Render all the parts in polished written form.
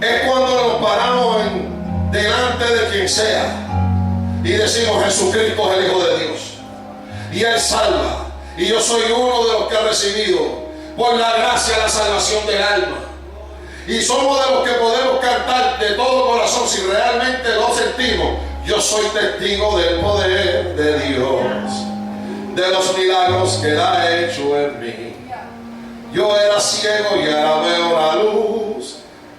es cuando nos paramos delante de quien sea y decimos: Jesucristo es el Hijo de Dios y Él salva, y yo soy uno de los que ha recibido por la gracia la salvación del alma. Y somos de los que podemos cantar de todo corazón, si realmente lo sentimos: yo soy testigo del poder de Dios, de los milagros que Él ha hecho en mí. Yo era ciego y ahora veo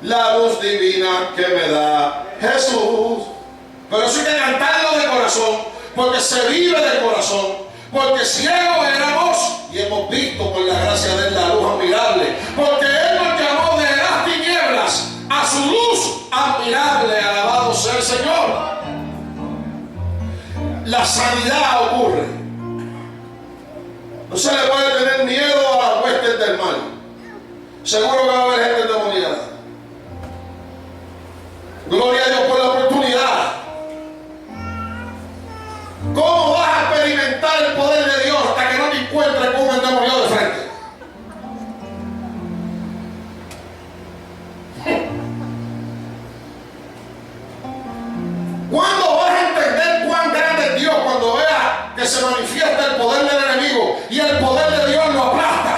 la luz divina que me da Jesús. Pero eso hay que cantarlo de corazón, porque se vive de corazón. Porque ciegos éramos y hemos visto por la gracia de Él la luz admirable. Porque Él nos llamó de las tinieblas a su luz admirable. Alabado sea el Señor. La sanidad ocurre. No se le puede tener miedo a las huestes del mal. Seguro que va a haber gente endemoniada. Gloria a Dios por la oportunidad. ¿Cómo vas a experimentar el poder de Dios hasta que no te encuentres con un endemoniado de frente? ¿Cuándo vas a entender cuán grande es Dios? Cuando veas que se manifiesta el poder del enemigo y el poder de Dios lo aplasta.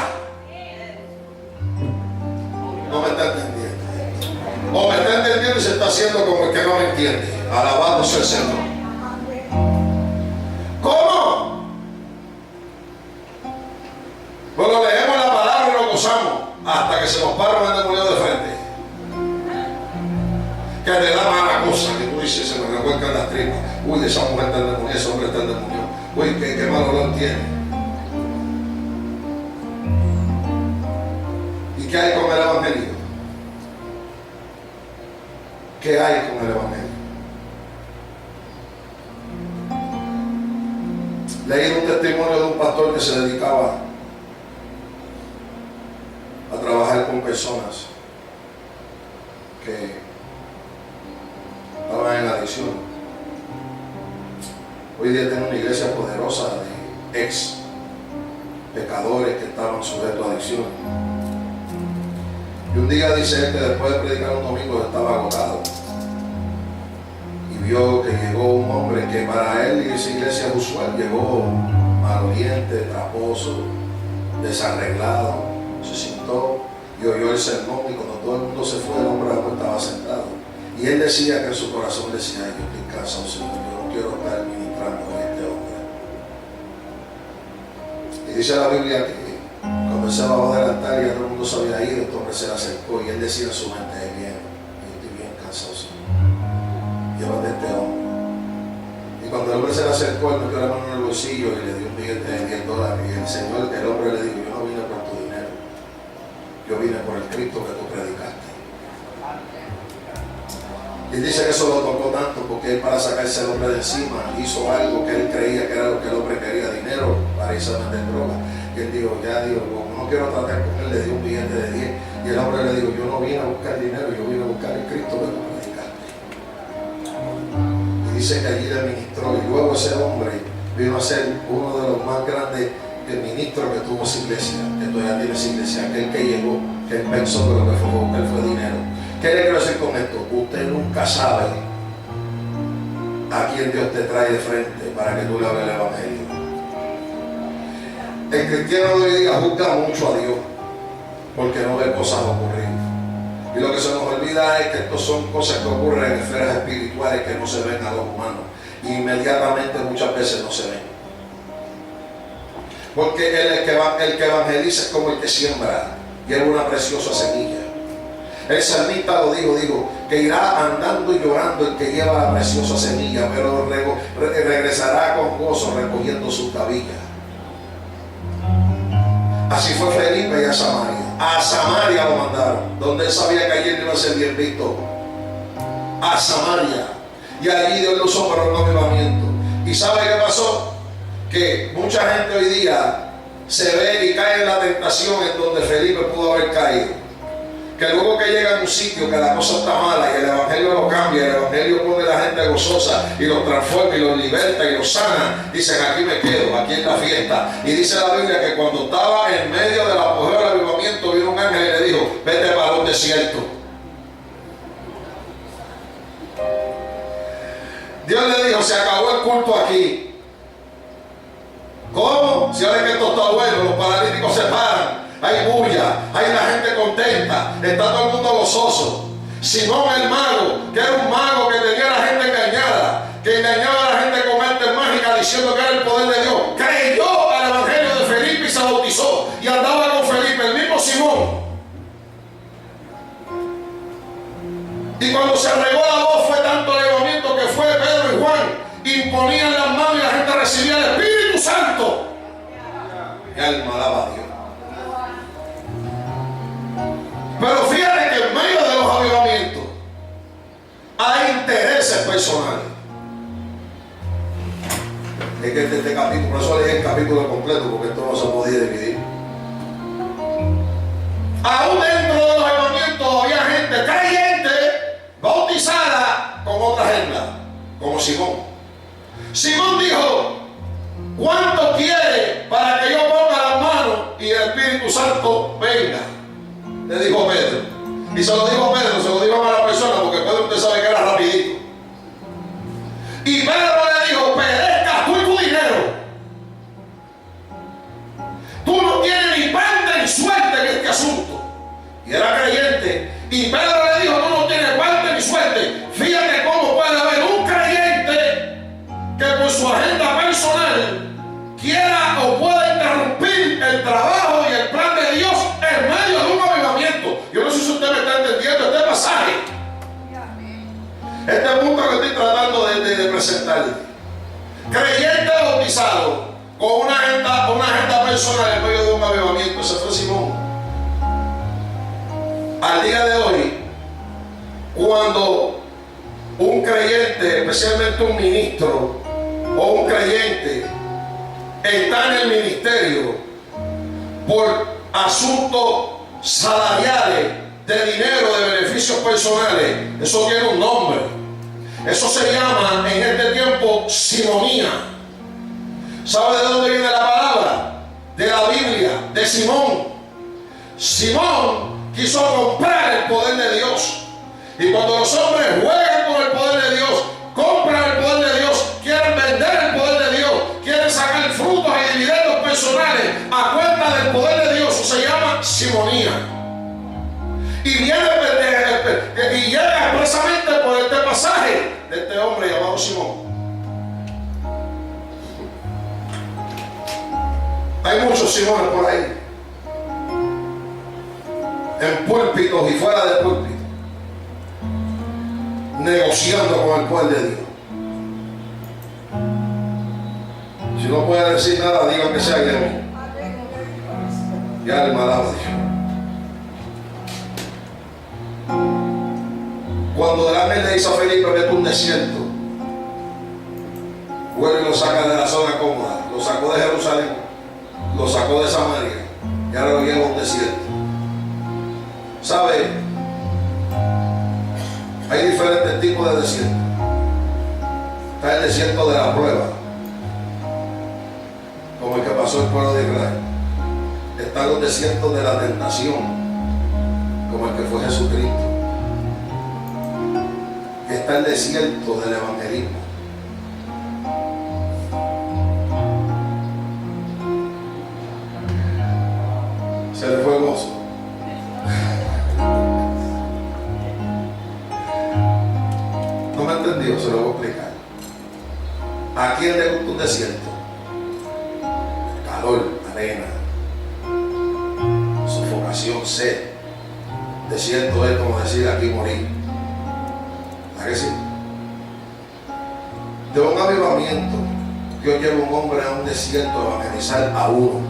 No me está entendiendo. O me está entendiendo y se está haciendo como el que no me entiende. Alabado sea el Señor. ¿Cómo? Bueno, leemos la palabra y lo gozamos hasta que se nos para un endemoniado de frente. Que te da mala cosa, que tú dices: se me revuelcan las tripas. Uy, esa mujer está endemoniada, ese hombre está endemoniado. Uy, qué mal olor tiene. ¿Y qué hay con el evangelio? ¿Qué hay con el evangelio? Leí un testimonio de un pastor que se dedicaba a trabajar con personas que estaban en adicción. Hoy día tiene una iglesia poderosa de ex pecadores que estaban sujetos a adicción. Y un día dice él que después de predicar un domingo estaba agotado. Vio que llegó un hombre que para él y esa iglesia usual llegó maloliente, traposo, desarreglado. Se sentó y oyó el sermón, y cuando todo el mundo se fue, el hombre estaba sentado. Y él decía que en su corazón decía: yo estoy cansado, Señor, yo no quiero estar ministrando a este hombre. Y dice la Biblia que cuando él se bajó del altar y todo el mundo se había ido, este hombre se le acercó y él decía en su mente: bien, yo estoy bien cansado, Señor, llévate este hombre. Y cuando el hombre se le acercó, él metió la mano en el bolsillo y le dio un billete de $10. Y el hombre le dijo: yo no vine por tu dinero, yo vine por el Cristo que tú predicaste. Y dice que eso lo tocó tanto porque él, para sacarse el hombre de encima, hizo algo que él creía que era lo que el hombre quería: dinero para irse a vender droga. Y él dijo: ya digo, como no quiero tratar con él, le dio un billete de 10. Y el hombre le dijo: yo no vine a buscar dinero, yo vine a buscar el Cristo que tú predicaste. Y dice que allí le ministró, y luego ese hombre vino a ser uno de los más grandes ministros que tuvo esa iglesia, que todavía tiene esa iglesia. Aquel que llegó, que él pensó que lo que fue a buscar fue dinero. ¿Qué le quiero decir con esto? Usted nunca sabe a quién Dios te trae de frente para que tú le hables el evangelio. El cristiano de hoy día juzga mucho a Dios porque no ve cosas ocurrir. Y lo que se nos olvida es que estas son cosas que ocurren en esferas espirituales que no se ven a los humanos. Y inmediatamente muchas veces no se ven. Porque el que evangeliza es como el que siembra, lleva una preciosa semilla. El salmista lo dijo que irá andando y llorando el que lleva la preciosa semilla, pero regresará con gozo recogiendo sus tabillas. Así fue Felipe y a Samaria. A Samaria lo mandaron, donde él sabía que allí no iba a ser bien visto. A Samaria. Y allí Dios lo usó para un avivamiento. ¿Y sabe qué pasó? Que mucha gente hoy día se ve y cae en la tentación en donde Felipe pudo haber caído. Que luego que llega a un sitio que la cosa está mala y el evangelio lo cambia, el evangelio pone a la gente gozosa y los transforma y los liberta y los sana, dicen: aquí me quedo, aquí en la fiesta. Y dice la Biblia que cuando estaba en medio del apogeo del avivamiento, vino un ángel y le dijo: vete para un desierto. Dios le dijo, se acabó el culto aquí. ¿Cómo? Si ahora que esto está bueno, los paralíticos se paran, hay bulla, hay la gente contenta, está todo el mundo gozoso. Simón el mago, que era un mago que tenía a la gente engañada, que engañaba a la gente con artes mágicas diciendo que era el poder de Dios, creyó al evangelio de Felipe y se bautizó y andaba con Felipe, el mismo Simón. Y cuando se regó la voz fue tanto el avivamiento que fue Pedro y Juan, imponían las manos y la gente recibía el Espíritu Santo. Y alma alaba a Dios. Pero fíjate que en medio de los avivamientos hay intereses personales. Es que este capítulo, por eso leí el capítulo completo, porque esto no se podía dividir. Aún dentro de los avivamientos había gente creyente bautizada con otra agenda, como Simón. Simón dijo, ¿cuánto quiere para que yo ponga las manos y el Espíritu Santo venga? Le dijo Pedro. Y se lo dijo Pedro, se lo dijo a mala persona, porque Pedro usted sabe que era rapidito. Y Pedro le dijo, perezcas tú y tu dinero. Tú no tienes ni parte ni suerte en este asunto. Y era creyente. Y Pedro le dijo, tú no tienes parte ni suerte. Fíjate cómo puede haber un creyente que por su agenda personal quiera o pueda interrumpir el trabajo y el plan de Dios en medio de un avivamiento. Yo no sé si usted me está entendiendo este pasaje. Este punto que estoy tratando de presentarle. Creyente bautizado con una agenda personal en medio de un avivamiento. Ese fue Simón. Al día de hoy, cuando un creyente, especialmente un ministro o un creyente, está en el ministerio por asuntos salariales, de dinero, de beneficios personales, eso tiene un nombre. Eso se llama en este tiempo simonía. ¿Sabe de dónde viene la palabra? De la Biblia, de Simón. Simón quiso comprar el poder de Dios. Y cuando los hombres juegan con el poder de Dios, compran el poder de Dios, quieren vender el poder de Dios, quieren sacar frutos y dividendos personales a cuenta del poder de Dios, eso se llama simonía. Y viene y llega expresamente por este pasaje de este hombre llamado Simón. Hay muchos Simones por ahí, en púlpitos y fuera de púlpitos, negociando con el poder de Dios. Si no puede decir nada, diga que sea de mí. Y alma alaba a Dios. Cuando el ángel le dice a Felipe, vete a un desierto, vuelve y lo saca de la zona cómoda, lo sacó de Jerusalén, lo sacó de Samaria y ahora lo lleva a un desierto. ¿Sabe? Hay diferentes tipos de desierto. Está el desierto de la prueba, como el que pasó el pueblo de Israel. Están los desiertos de la tentación, como el que fue Jesucristo. Está el desierto del evangelismo. Se le fue el gozo. No me entendió, se lo voy a explicar. ¿A quién le gusta un desierto? Calor, arena, sofocación, sed. Desierto es como decir aquí morir. ¿A que sí? De un avivamiento, Dios lleva un hombre a un desierto a evangelizar a uno.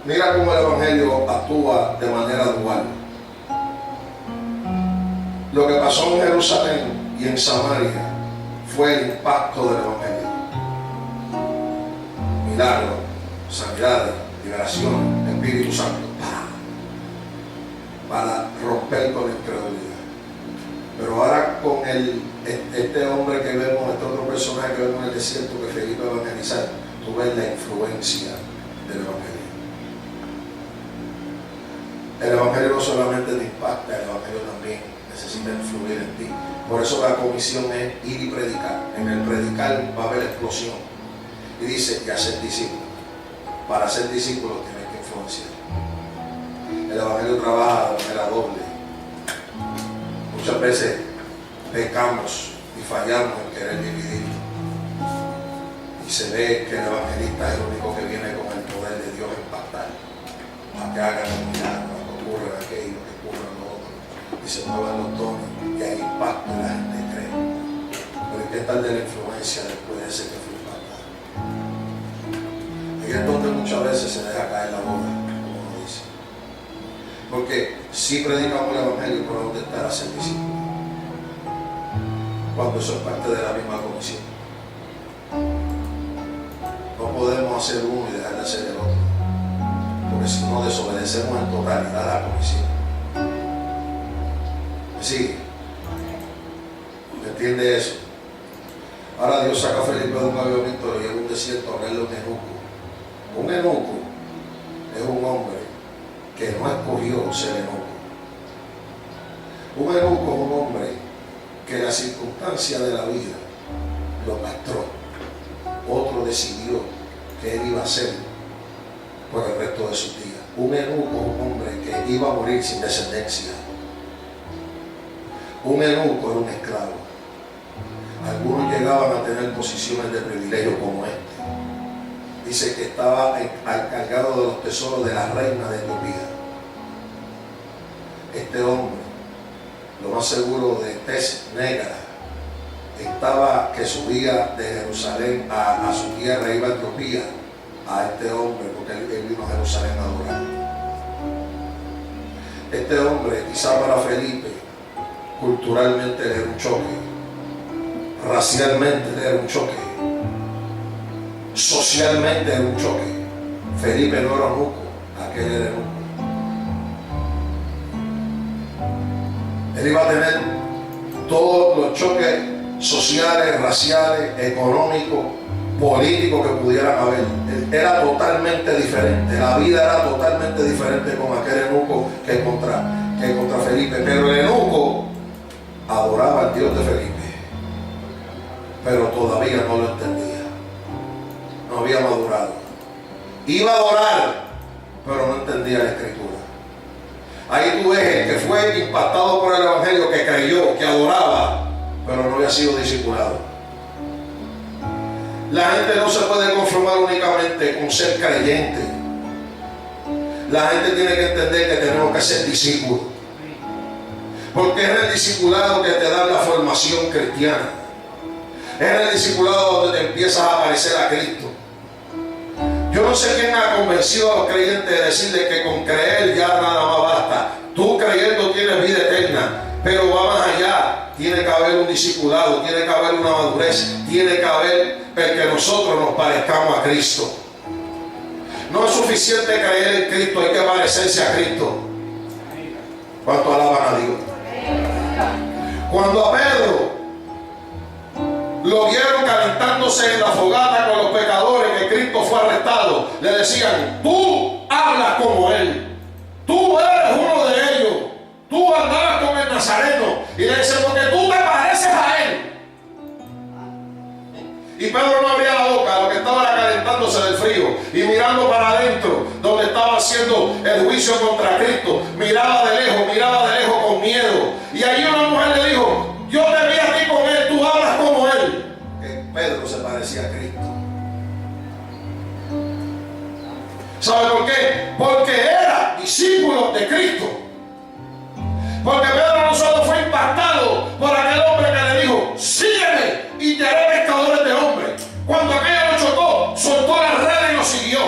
Mira cómo el evangelio actúa de manera dual. Lo que pasó en Jerusalén y en Samaria fue el impacto del evangelio. Milagros, sanidades, liberación, Espíritu Santo, para romper con la incredulidad. Pero ahora con este hombre que vemos, este otro personaje que vemos en el desierto que Felipe va a evangelizar, tú ves la influencia del evangelio. El evangelio no solamente te impacta, el evangelio también te necesita influir en ti. Por eso la comisión es ir y predicar. En el predicar va a haber explosión. Y dice que hacer discípulos. Para ser discípulos tienes que influenciar. El evangelio trabaja de manera doble. Muchas veces pecamos y fallamos en querer dividir. Y se ve que el evangelista es el único que viene con el poder de Dios a impactar, a que hagan los milagros, a que ocurra aquello, que ocurra lo otro, y se muevan los dones, y hay impacto y la gente cree. Pero ¿qué tal de la influencia después de ese que fue impactado? Ahí es donde muchas veces se deja caer la boca, como uno dice. Porque si predicamos el evangelio, pero ¿dónde está la ser discípulo? Cuando eso es parte de la misma comisión. No podemos hacer uno y dejar de hacer el otro, porque si no desobedecemos en totalidad a la comisión. ¿Me sigue? ¿Me entiende eso? Ahora Dios saca a Felipe de un avivamiento, lo lleva a un desierto a verle un eunuco. Un eunuco es un hombre que no escogió ser eunuco. Un eunuco es un hombre que la circunstancia de la vida lo castró. Otro decidió que él iba a ser por el resto de sus días. Un eunuco es un hombre que iba a morir sin descendencia. Un eunuco era un esclavo. Algunos llegaban a tener posiciones de privilegio como este. Dice que estaba encargado de los tesoros de la reina de Etiopía. Este hombre, lo más seguro de tez negra, estaba que subía de Jerusalén a su tierra, iba a Etiopía, a este hombre, porque él vino a Jerusalén a adorar. Este hombre, quizá para Felipe, culturalmente era un choque, racialmente era un choque, socialmente era un choque. Felipe no era eunuco, aquel era eunuco. Él iba a tener todos los choques sociales, raciales, económicos, políticos que pudieran haber. Él era totalmente diferente. La vida era totalmente diferente con aquel eunuco que contra Felipe. Pero el eunuco adoraba al Dios de Felipe, pero todavía no lo entendía. No había madurado. Iba a adorar, pero no entendía la escritura. Ahí tú ves el que fue impactado por el evangelio, que creyó, que adoraba, pero no había sido discipulado. La gente no se puede conformar únicamente con ser creyente. La gente tiene que entender que tenemos que ser discípulos, porque es el discipulado que te da la formación cristiana. Es el discipulado donde te empiezas a parecer a Cristo. Yo no sé quién ha convencido a los creyentes de decirles que con creer ya nada más basta. Tú creyendo tienes vida eterna, pero va más allá. Tiene que haber un discipulado, tiene que haber una madurez, tiene que haber el que nosotros nos parezcamos a Cristo. No es suficiente creer en Cristo, hay que parecerse a Cristo. ¿Cuánto alaban a Dios? Cuando a Pedro lo vieron calentándose en la fogata con los pecadores, que Cristo fue arrestado, le decían: tú hablas como Él, tú eres uno de ellos, tú andabas con el Nazareno. Y le dicen: porque tú te pareces a Él. Y Pedro no abría la boca, lo que estaba era calentándose del frío y mirando para adentro, donde estaba haciendo el juicio contra Cristo. Miraba de lejos con miedo. Y allí una mujer le dijo: yo te vi a ti con Él, tú hablas como Él. Pedro se parecía a Cristo. ¿Sabe por qué? Porque era discípulo de Cristo. Porque Pedro no solo fue impactado por aquel hombre que le dijo: sígueme y te haré pescadores de hombres. Cuando aquello lo chocó, soltó las redes y lo siguió.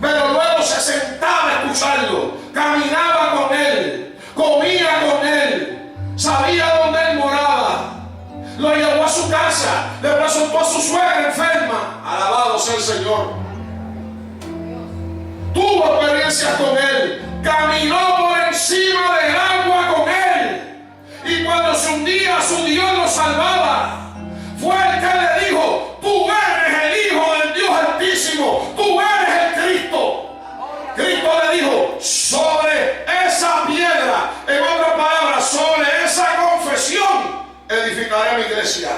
Pero luego se sentaba a escucharlo, caminaba con él, comía con él, sabía dónde él moraba. Lo llevó a su casa, le presentó a su suegra enferma. Alabado sea el Señor. Tuvo experiencias con él, caminó por encima del agua con él. Y cuando se hundía, su Dios lo salvaba. Fue el que le dijo: tú eres el Hijo del Dios Altísimo, tú eres el Cristo. Cristo le dijo: sobre esa piedra, en otras palabras, sobre iglesia.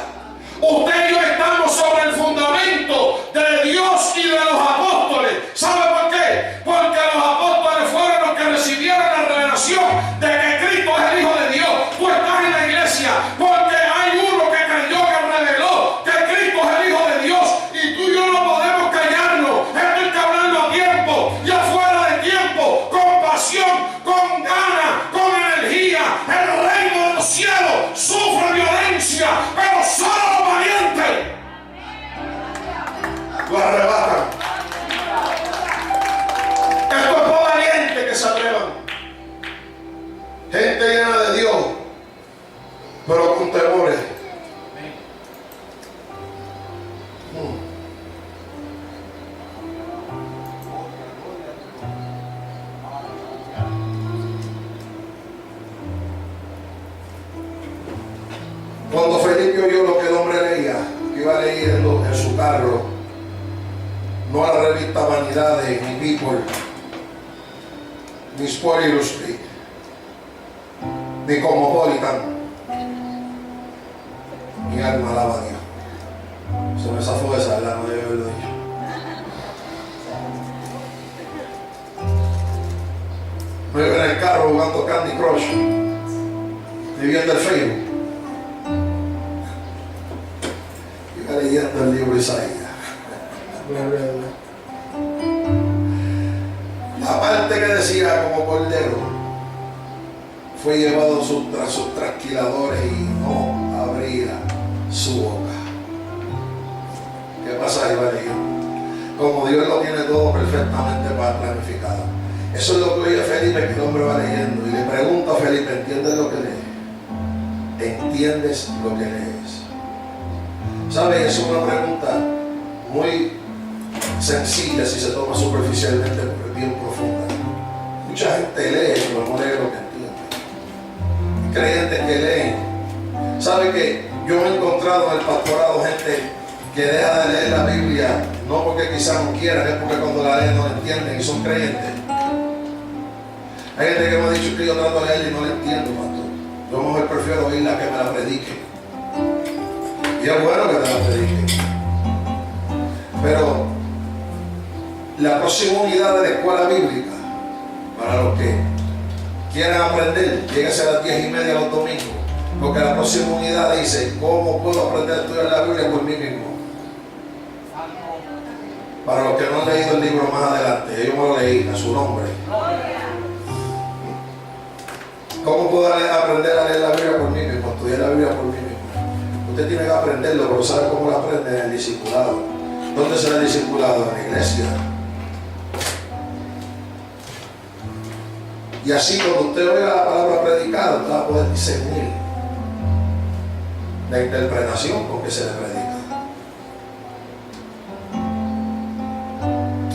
Usted y yo estamos sobre el fundamento de Dios y de los apóstoles. ¿Sabe por qué? Porque los apóstoles fueron los que recibieron la revelación de que Cristo es el Hijo de Dios. Tú estás en la iglesia porque hay uno que creyó, que reveló que Cristo es el Hijo de Dios. Y tú y yo no podemos callarnos. Esto hay que hablarlo a tiempo y afuera de tiempo, con pasión, con ganas, con energía. El reino de los cielos sufre violencia, pero solo los valientes lo arrebatan. Esto es por valientes que se atrevan. Gente llena de Dios, pero con temores. Cuando Felipe oyó lo que el hombre leía, que iba leyendo en su carro, no a la revista Vanidades, ni People, ni Sport Illustrated, ni Cosmopolitan, mi alma alaba a Dios. Se me zafó esa, ¿verdad? No debe haberlo dicho. Me iba en el carro jugando Candy Crush y viendo el Facebook. Iba leyendo el libro de Isaías. La parte que decía como cordero fue llevado tras sus trasquiladores y no abría su boca. ¿Qué pasa ahí, María? Como Dios lo tiene todo perfectamente planificado. Eso es lo que oye Felipe, que el hombre va leyendo. Y le pregunto a Felipe, ¿entiendes lo que lees? ¿Entiendes lo que lees? ¿Sabes? Es una pregunta muy sencilla si se toma superficialmente, pero es bien profunda. Mucha gente lee, pero no lee lo que entiende. Creyentes que leen. ¿Sabe que yo he encontrado en el pastorado gente que deja de leer la Biblia, no porque quizás no quieran, es porque cuando la leen no la entienden y son creyentes? Hay gente que me ha dicho que yo trato de leer y no la entiendo, pastor. Yo mejor prefiero oírla que me la predique. Y es bueno que te la predique. Pero la próxima unidad de la escuela bíblica, para los que quieran aprender, llega a ser a las 10:30 los domingos, porque la próxima unidad dice, ¿cómo puedo aprender a estudiar la Biblia por mí mismo? Para los que no han leído el libro más adelante, yo me lo leí a su nombre. ¿Cómo puedo aprender a leer la Biblia por mí mismo? Estudiar la Biblia por mí mismo. Usted tiene que aprenderlo, pero ¿sabe cómo lo aprende? En el discipulado. ¿Dónde será el discipulado? En la iglesia. Y así cuando usted oiga la palabra predicada, usted va a poder discernir la interpretación con que se le predica.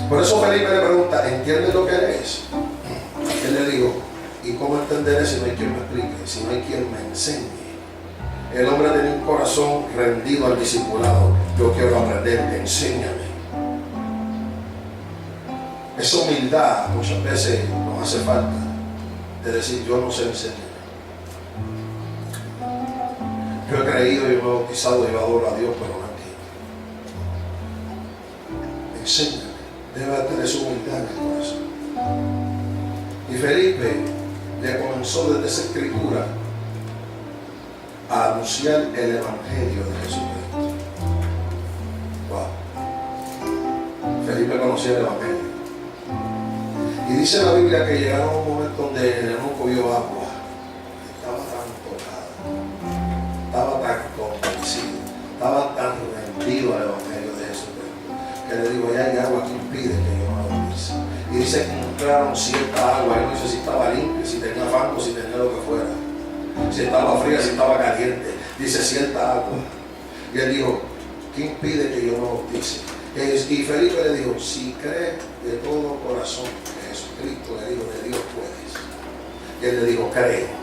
Por eso Felipe le pregunta, ¿entiendes lo que lees? Él le dijo, ¿y cómo entenderé si no hay quien me explique? Si no hay quien me enseñe. El hombre tenía un corazón rendido al discipulado. Yo quiero aprender, enséñame. Esa humildad muchas veces nos hace falta, de decir, yo no sé enseñar. Yo he creído, yo me he bautizado, yo adoro a Dios, pero no entiendo. Enséñame. Debe tener su humildad en el corazón. Y Felipe le comenzó desde esa escritura a anunciar el Evangelio de Jesucristo. Wow. Felipe conocía el Evangelio. Y dice la Biblia que llegaron a un momento donde el eunuco vio agua. Estaba tan tocado, estaba tan convencido, estaba tan rendido al Evangelio de Jesucristo, que le digo, ya hay agua que impide que yo me bautice. Y dice que encontraron cierta agua. Yo no sé si estaba limpia, si tenía fango, si tenía lo que fuera, si estaba fría, si estaba caliente. Dice cierta agua. Y él dijo, ¿qué impide que yo me bautice? Y Felipe le dijo, si crees de todo corazón que Jesucristo, le dijo, de Dios puedes. Y él le dijo, creo.